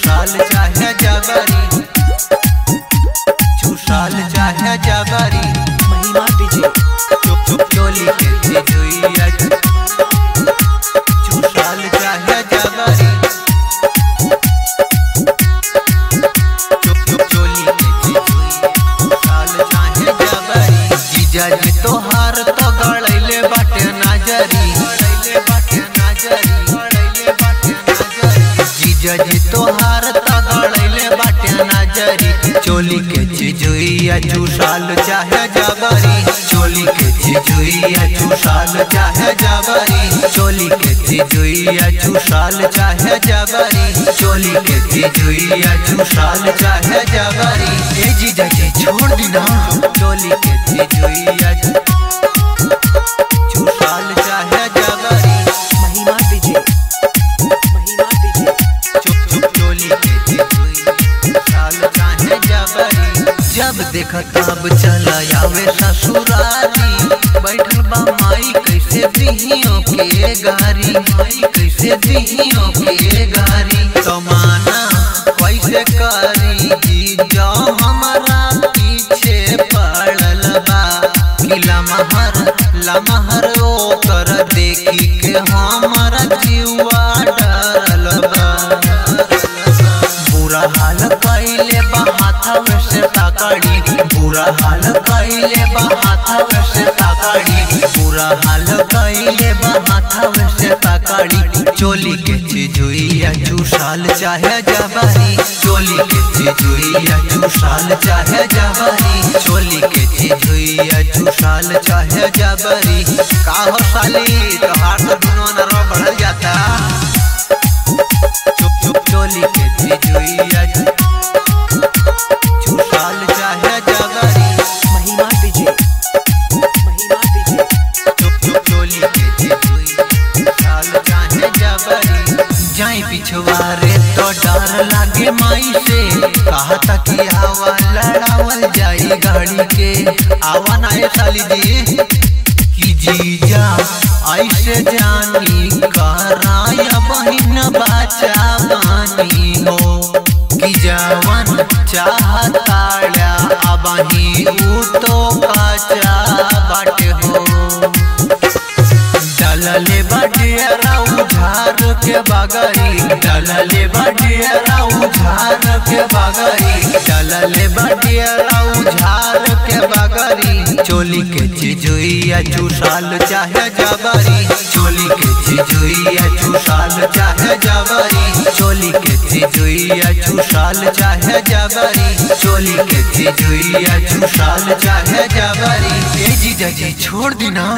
चूसाल चाहे जबरी, चूसाल चाहे जबरी। महिमा डीजे चोली के चिजुइया चूसाल चाहे जबरी, चोली के चिजुइया चूसाल चाहे जबरी। जीजा जी तोहार तो गड़ैले बाटे नजरी, जीजा जी तोहार तो गड़ैले बाटे नजरी। चोली के चिजुइया चूसाल चाहे जबरी, चोली के चिजुइया चूसाल चाहे जबरी। चोली के चिजुइया चूसाल चाहे जबरी, चोली के चिजुइया चूसाल चाहे जबरी। ए जीजा जी छोड़ दी ना, चोली के चिजुइया चूसाल चाहे जबरी। महिमा डीजे चोली के चिजुइया चूसाल चाहे जबरी। जब देखा तब चला आवे ससुरारी, बैठल बा माई कैसे दिहियों के गारी, माई कैसे दिहियों के गारी। तो माना कैसे करी जीजा हमारा पीछे पड़ल बा, कि लमहर ओकर देखी के हमारा जीवा डरल बा। बुरा हाल कैले बा हाथवे से पकड़ी, बुरा हाल कैले बा हाथवे से पकड़ी, बुरा हाल कैले बा हाथवे से पकड़ी। चोली के चिजुइया चूसाल चाहे जबरी, चोली के चिजुइया चूसाल चाहे जबरी। चोली के चिजुइया चूसाल चाहे जबरी। का हो साली तोहार तो दुनो नरवा बढ़ जाता। चोली के चिजुइया चूसाल चाहे जबरी। महिमा डीजे चोली के चिजुइया चूसाल चाहे जबरी। जाई पिछवारे तो डर लागे माई से, कहा तक हवा लड़ावल जाई गाड़ी के। आवा ना ए साली जी कि जीजा ऐसे जानी कराया बहिन बाचा बानी हो, कि जवन चाहताड़ा अबही ऊ तो काचा बाटे हो। डलले बटियारा उझार के बगरी, डलले बटियारा उझार के बगरी, डलले बटियारा उझार के बगरी। चोली के चिजुइया चूसाल चाहे जबरी, चोली के चिजुइया चूसाल चाहे जबरी। चोली के चिजुइया चूसाल चाहे जबरी, चोली के चिजुइया चूसाल चाहे जबरी। ए जीजा जी छोड़ दी ना।